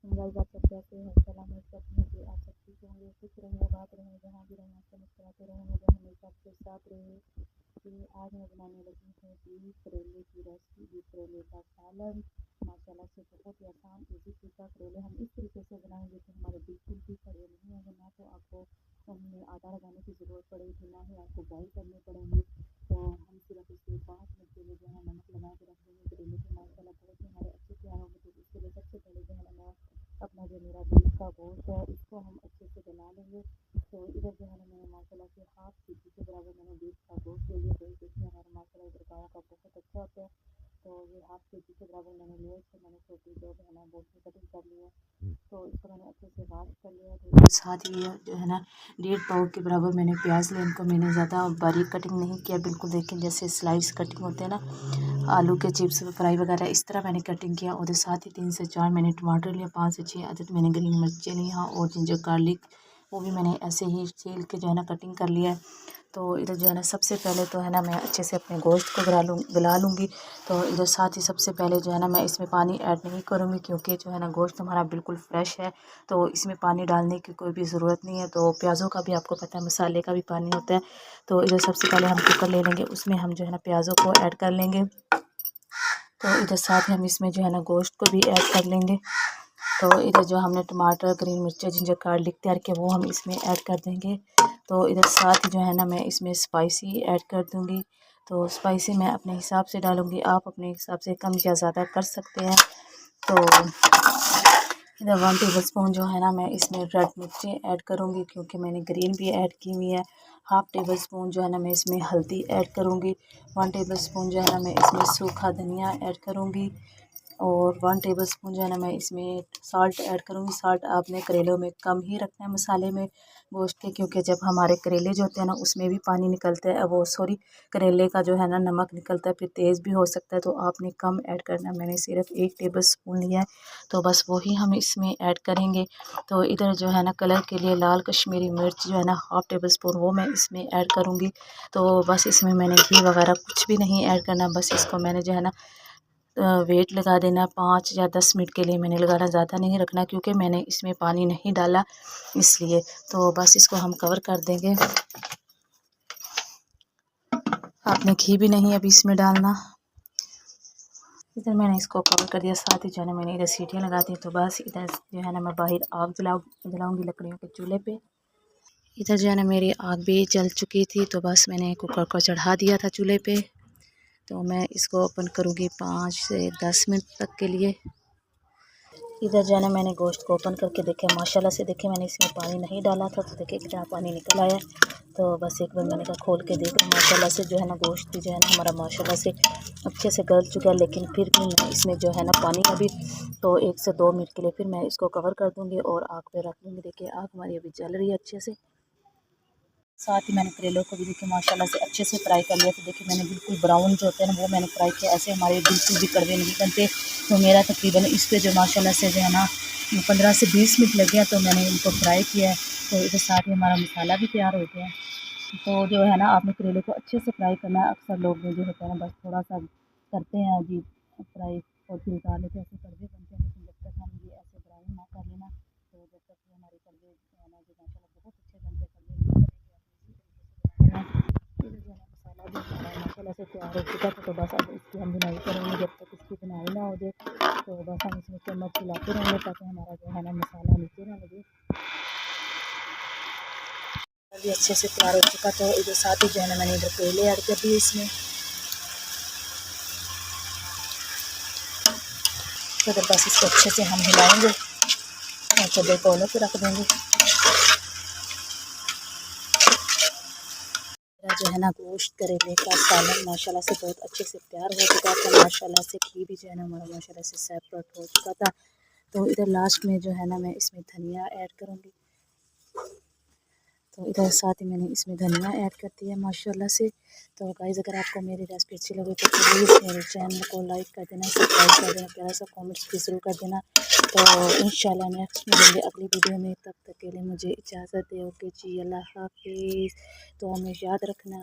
Guys आप सब कैसे हैं? सलामत सब मुझे आप सब ठीक होंगे, खुश रहें, बात रहें, जहाँ भी रहें आपसे मुस्कुराते रहें, मुझे हमेशा आपके साथ रहे। कि आज मैं बनाने लगी हूँ बीफ करेले की रेसिपी, बीफ करेले का सालन। माशाल्लाह से बहुत ही आसान इजी तरीका। करेले हम इस तरीके से बनाएंगे कि हमारे बिल्कुल भी कड़वे नहीं होंगे, ना तो आपको उनमें आटा लगाने की ज़रूरत पड़ेगी, ना ही आपको बॉईल करने पड़ेंगे। तो हम सिर्फ इसमें 5 मिनट के लिए जो है नमक लगा के रख देंगे करेले के। माशाल्लाह बहुत ही हमारे अच्छे तैयार होंगे। तो इसके लिए सबसे पहले जो है मैं अपना जो मेरा बीफ का गोश्त है इसको हम अच्छे से गला लेंगे। तो इधर जो है ना मैंने माशाल्लाह से हाफ केजी के बराबर मैंने बीफ का गोश्त ले लिया। तो देखिए हमारा माशाल्लाह इधर गाँव का बहुत अच्छा होता है। तो ये हाफ केजी के बराबर मैंने लिया। इसको मैंने छोटी जो है ना गोश्त की कटिंग कर ली है। तो इसको मैंने अच्छे से वॉश कर लिया। तो साथ ही जो है ना 1.5 पाव के बराबर मैंने प्याज लिया। इनको मैंने ज़्यादा बारीक कटिंग नहीं किया, बिल्कुल देखें जैसे स्लाइस कटिंग होते हैं ना आलू के चिप्स फ्राई वगैरह, इस तरह मैंने कटिंग किया। और साथ ही 3 से 4 मैंने टमाटर लिया, 5 से 6 अदद मैंने ग्रीन मिर्चें ली हाँ, और जिंजर गार्लिक वो भी मैंने ऐसे ही छील के जो है ना कटिंग कर लिया है। तो इधर जो है ना सबसे पहले तो है ना मैं अच्छे से अपने गोश्त को गला लूँगी। तो इधर साथ ही सबसे पहले जो है ना मैं इसमें पानी ऐड नहीं करूँगी, क्योंकि जो है ना गोश्त हमारा बिल्कुल फ्रेश है। तो इसमें पानी डालने की कोई भी ज़रूरत नहीं है। तो प्याज़ों का भी आपको पता है, मसाले का भी पानी होता है। तो इधर सबसे पहले हम कुकर ले लेंगे, उसमें हम जो है ना प्याज़ों को ऐड कर लेंगे। तो इधर साथ ही हम इसमें जो है ना गोश्त को भी ऐड कर लेंगे। तो इधर जो हमने टमाटर, ग्रीन मिर्च, जिंजर गार्लिक तैयार किया वो हम इसमें ऐड कर देंगे। तो इधर साथ ही जो है ना मैं इसमें स्पाइसी ऐड कर दूँगी। तो स्पाइसी मैं अपने हिसाब से डालूँगी, आप अपने हिसाब से कम या ज़्यादा कर सकते हैं। तो इधर 1 टेबल स्पून जो है ना मैं इसमें रेड मिर्चें ऐड करूँगी, क्योंकि मैंने ग्रीन भी ऐड की हुई है। हाफ़ टेबल स्पून जो है ना मैं इसमें हल्दी ऐड करूँगी। 1 टेबल स्पून जो है ना मैं इसमें सूखा धनिया ऐड करूँगी। और 1 टेबल स्पून जो है ना मैं इसमें साल्ट ऐड करूँगी। साल्ट आपने करेलों में कम ही रखना है मसाले में गोश्त के, क्योंकि जब हमारे करेले जो होते हैं ना उसमें भी पानी निकलता है, वो सॉरी करेले का जो है ना नमक निकलता है, फिर तेज़ भी हो सकता है। तो आपने कम ऐड करना है, मैंने सिर्फ 1 टेबल स्पून लिया है। तो बस वही हम इसमें ऐड करेंगे। तो इधर जो है ना कलर के लिए लाल कश्मीरी मिर्च जो है ना हाफ़ टेबल स्पून वो मैं इसमें ऐड करूँगी। तो बस इसमें मैंने घी वगैरह कुछ भी नहीं ऐड करना, बस इसको मैंने जो है ना वेट लगा देना 5 या 10 मिनट के लिए मैंने लगाना, ज़्यादा नहीं रखना, क्योंकि मैंने इसमें पानी नहीं डाला इसलिए। तो बस इसको हम कवर कर देंगे। आपने घी भी नहीं अभी इसमें डालना। इधर मैंने इसको कवर कर दिया। साथ ही जो है ना मैंने इधर सीटियाँ लगा दी। तो बस इधर जो है ना मैं बाहर आग जलाऊँगी लकड़ियों के चूल्हे पे। इधर जो है ना मेरी आग भी जल चुकी थी। तो बस मैंने कुकर को चढ़ा दिया था चूल्हे पे। तो मैं इसको ओपन करूँगी 5 से 10 मिनट तक के लिए। इधर जो है ना मैंने गोश्त को ओपन करके देखे, माशाल्लाह से देखे मैंने इसमें पानी नहीं डाला था। तो देखिए कितना पानी निकल आया। तो बस एक बार मैंने कहा खोल के देख रहा हूँ, माशाल्लाह से जो है ना गोश्त भी जो है ना हमारा माशाल्लाह से अच्छे से गल चुका है। लेकिन फिर भी मैं इसमें जो है ना पानी अभी तो 1 से 2 मिनट के लिए फिर मैं इसको कवर कर दूँगी और आग पे रख दूँगी। देखिए आग हमारी अभी जल रही है अच्छे से। साथ ही मैंने करेलों को भी देखिए माशाल्लाह से अच्छे से फ्राई कर लिया। तो देखिए मैंने बिल्कुल ब्राउन जो होते हैं ना वो मैंने फ्राई किया, ऐसे हमारे बिल्कुल भी कड़वे नहीं बनते। तो मेरा तकरीबन इस पर जो माशाल्लाह से जो है ना 15 से 20 मिनट लग गया। तो मैंने इनको फ्राई किया है। तो इसके साथ ही हमारा मसाला भी तैयार हो गया है। तो जो है ना आपने करेले को अच्छे से फ्राई करना है। अक्सर लोग जो होता है ना बस थोड़ा सा करते हैं अजीब फ्राई और फिर उतार लेते हैं, ऐसे कड़वे बनते हैं। लेकिन जब तक हम ये ऐसे ब्राउन ना कर लेना, तो जब तक ये हमारे कड़वे जो है ना जो माशाल्लाह बहुत अच्छे बनते हैं, कड़वे नहीं बनेंगे। आप इसी तरीके से बनाना। फिर जो है ना मसाला भी हमारा माशाल्लाह से तैयार हो चुका था। तो बस अब इसकी हम बुनाई करेंगे। जब तक इसकी बुनाई ना हो जाए तो बस हम इसमें चम्मच हिलाते रहेंगे, ताकि हमारा जो है ना मसाला नीचे ना लगे। भी अच्छे से तैयार हो चुका। तो इधर साथ ही जो है ना मैंने इधर करेले ऐड कर दिए इसमें। तो इधर बस इसको अच्छे से हम हिलाएंगे और चले कोलों पे रख देंगे। मेरा जो है ना गोश्त करेले का सालन माशाल्लाह से बहुत अच्छे से तैयार हो चुका था। माशाल्लाह से घी भी जो है ना हमारा माशाल्लाह से सेपरेट हो चुका था। तो इधर लास्ट में जो है ना मैं इसमें धनिया ऐड करूँगी। तो इधर साथ ही मैंने इसमें धनिया ऐड कर दिया माशाल्लाह से। तो गाइस अगर आपको मेरी रेसिपी अच्छी लगे तो प्लीज़ मेरे चैनल को लाइक कर देना, सब्सक्राइब कर देना, प्यारा सा कमेंट्स भी ज़रूर कर देना। तो इंशाल्लाह नेक्स्ट मिलेंगे अगली वीडियो में। तब तक के लिए मुझे इजाज़त दे। ओके जी, अल्लाह हाफिज़। तो हमें याद रखना।